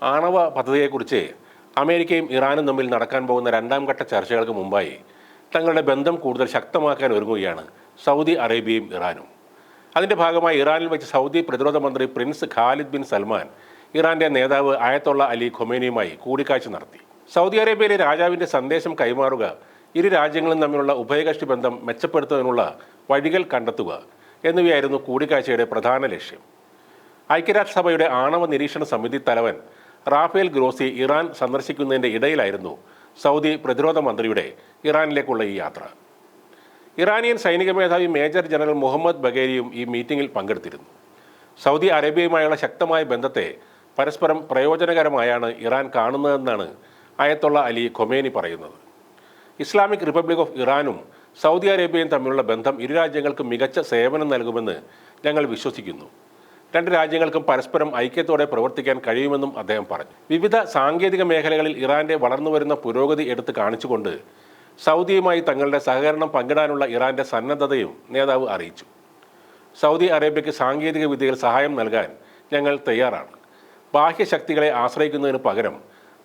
ആണവ പദ്ധതിയെക്കുറിച്ച് അമേരിക്കയും ഇറാനും തമ്മിൽ നടക്കാൻ പോകുന്ന രണ്ടാം ഘട്ട ചർച്ചകൾക്ക് മുമ്പായി തങ്ങളുടെ ബന്ധം കൂടുതൽ ശക്തമാക്കാൻ ഒരുങ്ങുകയാണ് സൗദി അറേബ്യയും ഇറാനും. അതിൻ്റെ ഭാഗമായി ഇറാനിൽ വെച്ച് സൗദി പ്രതിരോധ മന്ത്രി പ്രിൻസ് ഖാലിദ് ബിൻ സൽമാൻ ഇറാന്റെ നേതാവ് അയത്തുള്ള അലി ഖൊമേനിയുമായി കൂടിക്കാഴ്ച നടത്തി. സൗദി അറേബ്യയിലെ രാജാവിൻ്റെ സന്ദേശം കൈമാറുക, ഇരു രാജ്യങ്ങളും തമ്മിലുള്ള ഉഭയകക്ഷി ബന്ധം മെച്ചപ്പെടുത്തുന്നതിനുള്ള വഴികൾ കണ്ടെത്തുക എന്നിവയായിരുന്നു കൂടിക്കാഴ്ചയുടെ പ്രധാന ലക്ഷ്യം. ഐക്യരാഷ്ട്രസഭയുടെ ആണവ നിരീക്ഷണ സമിതി തലവൻ റാഫേൽ ഗ്രോസി ഇറാൻ സന്ദർശിക്കുന്നതിൻ്റെ ഇടയിലായിരുന്നു സൗദി പ്രതിരോധ മന്ത്രിയുടെ ഇറാനിലേക്കുള്ള ഈ യാത്ര. ഇറാനിയൻ സൈനിക മേധാവി മേജർ ജനറൽ മുഹമ്മദ് ബഗേരിയും ഈ മീറ്റിംഗിൽ പങ്കെടുത്തിരുന്നു. സൗദി അറേബ്യയുമായുള്ള ശക്തമായ ബന്ധത്തെ പരസ്പരം പ്രയോജനകരമായാണ് ഇറാൻ കാണുന്നതെന്നാണ് അയത്തുള്ള അലി ഖൊമേനി പറയുന്നത്. ഇസ്ലാമിക് റിപ്പബ്ലിക് ഓഫ് ഇറാനും സൗദി അറേബ്യയും തമ്മിലുള്ള ബന്ധം ഇരു രാജ്യങ്ങൾക്കും മികച്ച സേവനം നൽകുമെന്ന് ഞങ്ങൾ വിശ്വസിക്കുന്നു. രണ്ട് രാജ്യങ്ങൾക്കും പരസ്പരം ഐക്യത്തോടെ പ്രവർത്തിക്കാൻ കഴിയുമെന്നും അദ്ദേഹം പറഞ്ഞു. വിവിധ സാങ്കേതിക മേഖലകളിൽ ഇറാന്റെ വളർന്നുവരുന്ന പുരോഗതി എടുത്തു കാണിച്ചുകൊണ്ട് സൗദിയുമായി തങ്ങളുടെ സഹകരണം പങ്കിടാനുള്ള ഇറാന്റെ സന്നദ്ധതയും നേതാവ് അറിയിച്ചു. സൗദി അറേബ്യയ്ക്ക് സാങ്കേതിക വിദ്യയിൽ സഹായം നൽകാൻ ഞങ്ങൾ തയ്യാറാണ്. ബാഹ്യശക്തികളെ ആശ്രയിക്കുന്നതിന് പകരം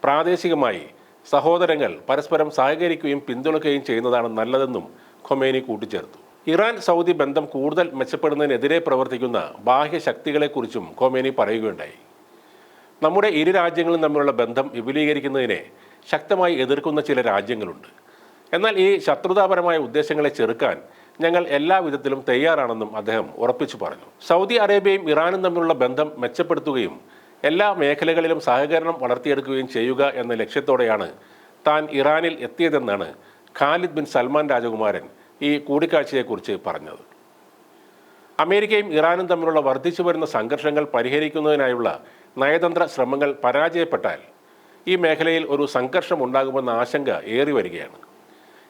പ്രാദേശികമായി സഹോദരങ്ങൾ പരസ്പരം സഹകരിക്കുകയും പിന്തുണയ്ക്കുകയും ചെയ്യുന്നതാണ് നല്ലതെന്നും ഖൊമേനി കൂട്ടിച്ചേർത്തു. ഇറാൻ സൗദി ബന്ധം കൂടുതൽ മെച്ചപ്പെടുന്നതിനെതിരെ പ്രവർത്തിക്കുന്ന ബാഹ്യശക്തികളെക്കുറിച്ചും ഖൊമേനി പറയുകയുണ്ടായി. നമ്മുടെ ഇരു രാജ്യങ്ങളും തമ്മിലുള്ള ബന്ധം വിപുലീകരിക്കുന്നതിനെ ശക്തമായി എതിർക്കുന്ന ചില രാജ്യങ്ങളുണ്ട്. എന്നാൽ ഈ ശത്രുതാപരമായ ഉദ്ദേശങ്ങളെ ചെറുക്കാൻ ഞങ്ങൾ എല്ലാ വിധത്തിലും തയ്യാറാണെന്നും അദ്ദേഹം ഉറപ്പിച്ചു പറഞ്ഞു. സൗദി അറേബ്യയും ഇറാനും തമ്മിലുള്ള ബന്ധം മെച്ചപ്പെടുത്തുകയും എല്ലാ മേഖലകളിലും സഹകരണം വളർത്തിയെടുക്കുകയും ചെയ്യുക എന്ന ലക്ഷ്യത്തോടെയാണ് താൻ ഇറാനിൽ എത്തിയതെന്നാണ് ഖാലിദ് ബിൻ സൽമാൻ രാജകുമാരൻ ഈ കൂടിക്കാഴ്ചയെക്കുറിച്ച് പറഞ്ഞത്. അമേരിക്കയും ഇറാനും തമ്മിലുള്ള വർദ്ധിച്ചു വരുന്ന സംഘർഷങ്ങൾ പരിഹരിക്കുന്നതിനായുള്ള നയതന്ത്ര ശ്രമങ്ങൾ പരാജയപ്പെട്ടാൽ ഈ മേഖലയിൽ ഒരു സംഘർഷം ഉണ്ടാകുമെന്ന ആശങ്ക ഏറി വരികയാണ്.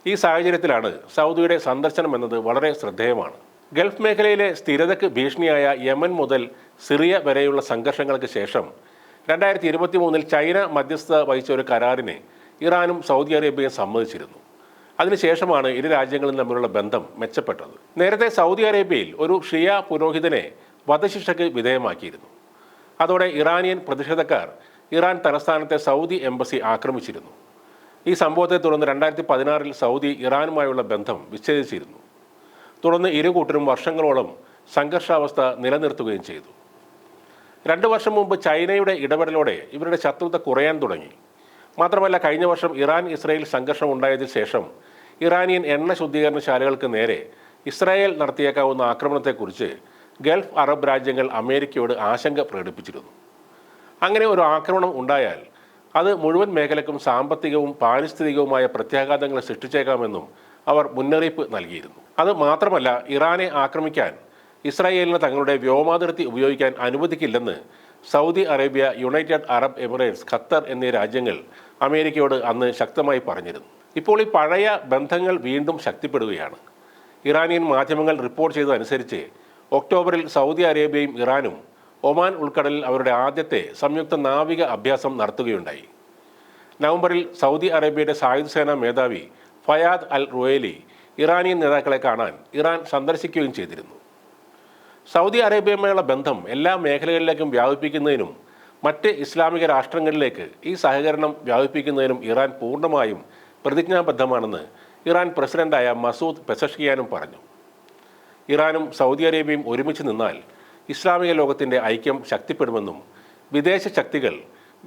ഈ സാഹചര്യത്തിലാണ് സൗദിയുടെ സന്ദർശനം എന്നത് വളരെ ശ്രദ്ധേയമാണ്. ഗൾഫ് മേഖലയിലെ സ്ഥിരതയ്ക്ക് ഭീഷണിയായ യമൻ മുതൽ സിറിയ വരെയുള്ള സംഘർഷങ്ങൾക്ക് ശേഷം 2023 ചൈന മധ്യസ്ഥത വഹിച്ച ഒരു കരാറിന് ഇറാനും സൗദി അറേബ്യയും സമ്മതിച്ചിരുന്നു. അതിനുശേഷമാണ് ഇരു രാജ്യങ്ങളും തമ്മിലുള്ള ബന്ധം മെച്ചപ്പെട്ടത്. നേരത്തെ സൗദി അറേബ്യയിൽ ഒരു ഷിയ പുരോഹിതനെ വധശിക്ഷയ്ക്ക് വിധേയമാക്കിയിരുന്നു. അതോടെ ഇറാനിയൻ പ്രതിഷേധക്കാർ ഇറാൻ തലസ്ഥാനത്തെ സൗദി എംബസി ആക്രമിച്ചിരുന്നു. ഈ സംഭവത്തെ തുടർന്ന് 2016 സൗദി ഇറാനുമായുള്ള ബന്ധം വിച്ഛേദിച്ചിരുന്നു. തുടർന്ന് ഇരു കൂട്ടരും വർഷങ്ങളോളം സംഘർഷാവസ്ഥ നിലനിർത്തുകയും ചെയ്തു. 2 വർഷം മുമ്പ് ചൈനയുടെ ഇടപെടലോടെ ഇവരുടെ ശത്രുത കുറയാൻ തുടങ്ങി. മാത്രമല്ല, കഴിഞ്ഞ വർഷം ഇറാൻ ഇസ്രായേൽ സംഘർഷം ഉണ്ടായതിനു ശേഷം ഇറാനിയൻ എണ്ണ ശുദ്ധീകരണശാലകൾക്ക് നേരെ ഇസ്രായേൽ നടത്തിയേക്കാവുന്ന ആക്രമണത്തെക്കുറിച്ച് ഗൾഫ് അറബ് രാജ്യങ്ങൾ അമേരിക്കയോട് ആശങ്ക പ്രകടിപ്പിച്ചിരുന്നു. അങ്ങനെ ഒരു ആക്രമണം ഉണ്ടായാൽ അത് മുഴുവൻ മേഖലയ്ക്കും സാമ്പത്തികവും പാരിസ്ഥിതികവുമായ പ്രത്യാഘാതങ്ങൾ സൃഷ്ടിച്ചേക്കാമെന്നും അവർ മുന്നറിയിപ്പ് നൽകിയിരുന്നു. അത് മാത്രമല്ല, ഇറാനെ ആക്രമിക്കാൻ ഇസ്രായേലിന് തങ്ങളുടെ വ്യോമാതിർത്തി ഉപയോഗിക്കാൻ അനുവദിക്കില്ലെന്ന് Saudi Arabia, United Arab Emirates, Qatar എന്നീ രാജ്യങ്ങൾ അമേരിക്കയോട് അന്ന് ശക്തമായി പറഞ്ഞിരുന്നു. ഇപ്പോൾ ഈ പഴയ ബന്ധങ്ങൾ വീണ്ടും ശക്തിപ്പെടുകയാണ്. ഇറാനിയൻ മാധ്യമങ്ങൾ റിപ്പോർട്ട് ചെയ്തതനുസരിച്ച് ഒക്ടോബറിൽ സൗദി അറേബ്യയും ഇറാനും ഒമാൻ ഉൾക്കടലിൽ അവരുടെ ആദ്യത്തെ സംയുക്ത നാവിക അഭ്യാസം നടത്തുകയുണ്ടായി. നവംബറിൽ സൗദി അറേബ്യയുടെ സായുധ സേനാ മേധാവി ഫയാദ് അൽ റുവേലി ഇറാനിയൻ നേതാക്കളെ കാണാൻ ഇറാൻ സന്ദർശിക്കുകയും ചെയ്തിരുന്നു. സൗദി അറേബ്യയുമായുള്ള ബന്ധം എല്ലാ മേഖലകളിലേക്കും വ്യാപിപ്പിക്കുന്നതിനും മറ്റ് ഇസ്ലാമിക രാഷ്ട്രങ്ങളിലേക്ക് ഈ സഹകരണം വ്യാപിപ്പിക്കുന്നതിനും ഇറാൻ പൂർണ്ണമായും പ്രതിജ്ഞാബദ്ധമാണെന്ന് ഇറാൻ പ്രസിഡന്റായ മസൂദ് പെസഷ്കിയാനും പറഞ്ഞു. ഇറാനും സൗദി അറേബ്യയും ഒരുമിച്ച് നിന്നാൽ ഇസ്ലാമിക ലോകത്തിൻ്റെ ഐക്യം ശക്തിപ്പെടുമെന്നും വിദേശ ശക്തികൾ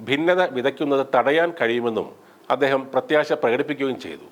ഭിന്നത വിതയ്ക്കുന്നത് തടയാൻ കഴിയുമെന്നും അദ്ദേഹം പ്രത്യാശ പ്രകടിപ്പിക്കുകയും ചെയ്തു.